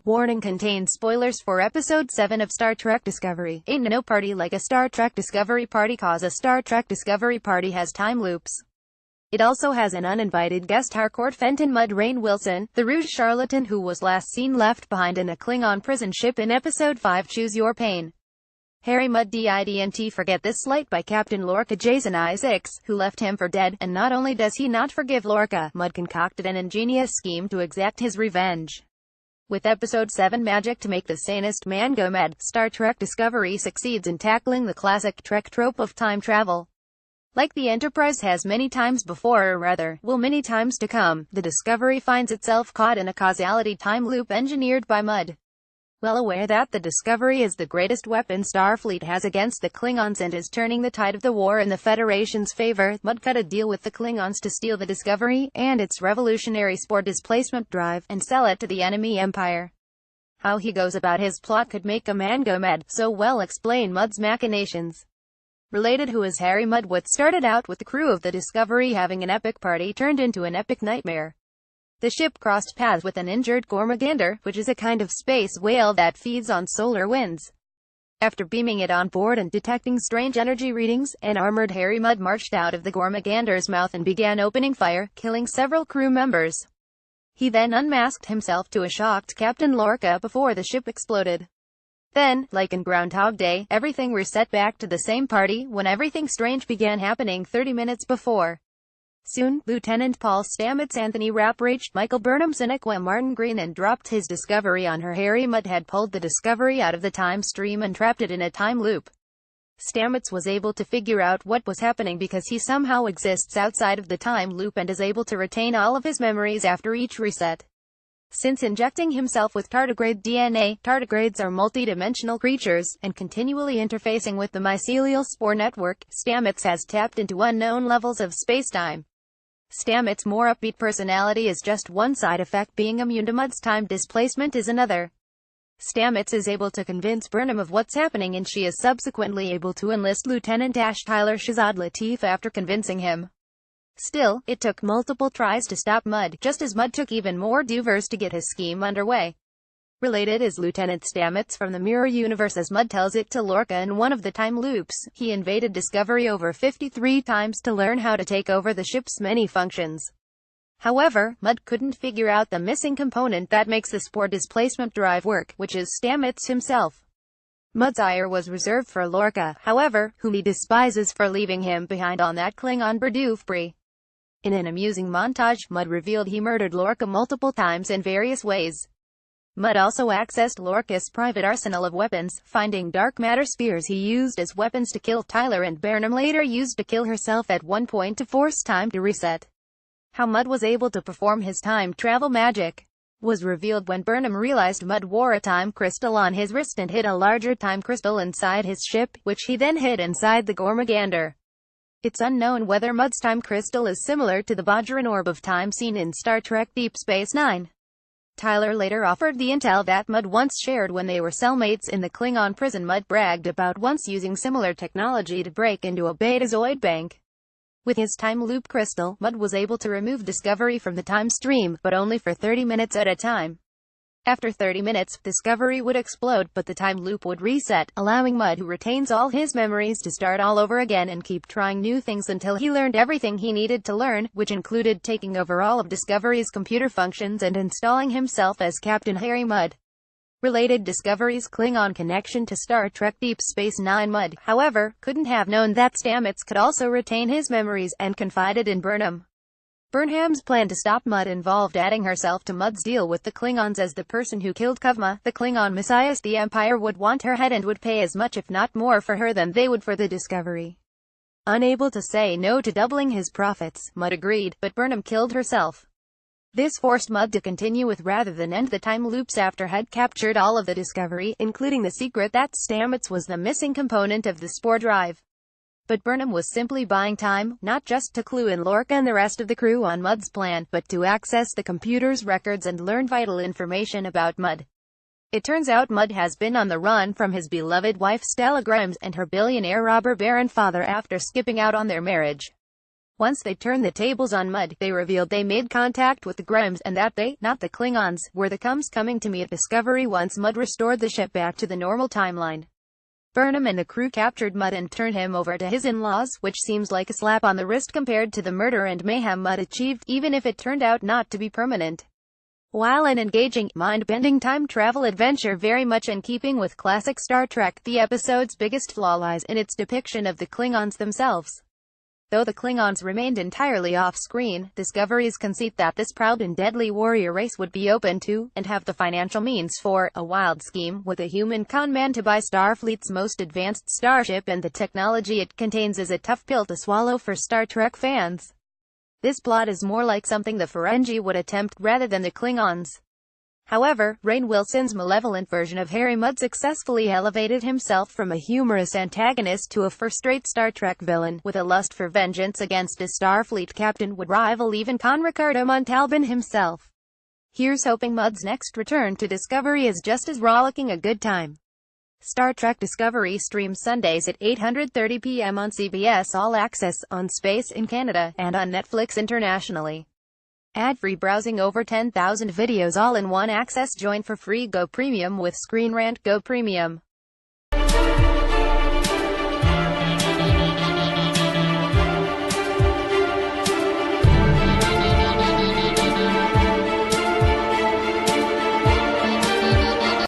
Warning contains spoilers for Episode 7 of Star Trek Discovery. Ain't no party like a Star Trek Discovery party, cause a Star Trek Discovery party has time loops. It also has an uninvited guest Harcourt Fenton Mudd Rainn Wilson, the Rouge charlatan who was last seen left behind in a Klingon prison ship in Episode 5 Choose Your Pain. Harry Mudd didn't forget this slight by Captain Lorca Jason Isaacs, who left him for dead, and not only does he not forgive Lorca, Mudd concocted an ingenious scheme to exact his revenge. With Episode 7 magic to make the sanest man go mad, Star Trek Discovery succeeds in tackling the classic Trek trope of time travel. Like the Enterprise has many times before, or rather, will many times to come, the Discovery finds itself caught in a causality time loop engineered by Mudd. Well aware that the Discovery is the greatest weapon Starfleet has against the Klingons and is turning the tide of the war in the Federation's favor, Mudd cut a deal with the Klingons to steal the Discovery and its revolutionary spore displacement drive, and sell it to the enemy empire. How he goes about his plot could make a man go mad, so well explain Mudd's machinations. Related, who is Harry Mudd? What started out with the crew of the Discovery having an epic party turned into an epic nightmare. The ship crossed paths with an injured Gormagander, which is a kind of space whale that feeds on solar winds. After beaming it on board and detecting strange energy readings, an armored Harry Mudd marched out of the Gormagander's mouth and began opening fire, killing several crew members. He then unmasked himself to a shocked Captain Lorca before the ship exploded. Then, like in Groundhog Day, everything reset back to the same party, when everything strange began happening 30 minutes before. Soon, Lieutenant Paul Stamets, Anthony Rapp reached Michael Burnham, Sonequa Martin Green, and dropped his Discovery on her. Harry Mudd had pulled the Discovery out of the time stream and trapped it in a time loop. Stamets was able to figure out what was happening because he somehow exists outside of the time loop and is able to retain all of his memories after each reset. Since injecting himself with tardigrade DNA, tardigrades are multi-dimensional creatures, and continually interfacing with the mycelial spore network, Stamets has tapped into unknown levels of spacetime. Stamets' more upbeat personality is just one side effect, being immune to Mudd's time displacement is another. Stamets is able to convince Burnham of what's happening, and she is subsequently able to enlist Lieutenant Ash Tyler Shazad Latif after convincing him. Still, it took multiple tries to stop Mudd, just as Mudd took even more duvers to get his scheme underway. Related is Lieutenant Stamets from the Mirror Universe. As Mudd tells it to Lorca in one of the time loops, he invaded Discovery over 53 times to learn how to take over the ship's many functions. However, Mudd couldn't figure out the missing component that makes the spore displacement drive work, which is Stamets himself. Mudd's ire was reserved for Lorca, however, whom he despises for leaving him behind on that Klingon Berdufri. In an amusing montage, Mudd revealed he murdered Lorca multiple times in various ways. Mudd also accessed Lorca's private arsenal of weapons, finding dark matter spears he used as weapons to kill Tyler and Burnham later used to kill herself at one point to force time to reset. How Mudd was able to perform his time travel magic was revealed when Burnham realized Mudd wore a time crystal on his wrist and hid a larger time crystal inside his ship, which he then hid inside the Gormagander. It's unknown whether Mudd's time crystal is similar to the Bajoran orb of time seen in Star Trek Deep Space Nine. Tyler later offered the intel that Mudd once shared when they were cellmates in the Klingon prison. Mudd bragged about once using similar technology to break into a Betazoid bank. With his time loop crystal, Mudd was able to remove Discovery from the time stream, but only for 30 minutes at a time. After 30 minutes, Discovery would explode, but the time loop would reset, allowing Mudd, who retains all his memories, to start all over again and keep trying new things until he learned everything he needed to learn, which included taking over all of Discovery's computer functions and installing himself as Captain Harry Mudd. Related, Discovery's Klingon connection to Star Trek Deep Space Nine. Mudd, however, couldn't have known that Stamets could also retain his memories, and confided in Burnham. Burnham's plan to stop Mudd involved adding herself to Mudd's deal with the Klingons as the person who killed Kuvma, the Klingon Messias. The Empire would want her head and would pay as much if not more for her than they would for the Discovery. Unable to say no to doubling his profits, Mudd agreed, but Burnham killed herself. This forced Mudd to continue with rather than end the time loops after had captured all of the Discovery, including the secret that Stamets was the missing component of the spore drive. But Burnham was simply buying time, not just to clue in Lorca and the rest of the crew on Mudd's plan, but to access the computer's records and learn vital information about Mudd. It turns out Mudd has been on the run from his beloved wife Stella Grimes and her billionaire robber baron father after skipping out on their marriage. Once they turned the tables on Mudd, they revealed they made contact with the Grimes, and that they, not the Klingons, were the Combs coming to meet Discovery once Mudd restored the ship back to the normal timeline. Burnham and the crew captured Mudd and turned him over to his in-laws, which seems like a slap on the wrist compared to the murder and mayhem Mudd achieved, even if it turned out not to be permanent. While an engaging, mind-bending time travel adventure very much in keeping with classic Star Trek, the episode's biggest flaw lies in its depiction of the Klingons themselves. Though the Klingons remained entirely off-screen, Discovery's conceit that this proud and deadly warrior race would be open to, and have the financial means for, a wild scheme with a human con-man to buy Starfleet's most advanced starship and the technology it contains is a tough pill to swallow for Star Trek fans. This plot is more like something the Ferengi would attempt, rather than the Klingons. However, Rainn Wilson's malevolent version of Harry Mudd successfully elevated himself from a humorous antagonist to a first-rate Star Trek villain, with a lust for vengeance against his Starfleet captain would rival even Con Ricardo Montalban himself. Here's hoping Mudd's next return to Discovery is just as rollicking a good time. Star Trek Discovery streams Sundays at 8:30 p.m. on CBS All Access, on Space in Canada, and on Netflix internationally. Ad-free browsing, over 10,000 videos all in one access. Join for free. Go Premium with Screen Rant. Go Premium.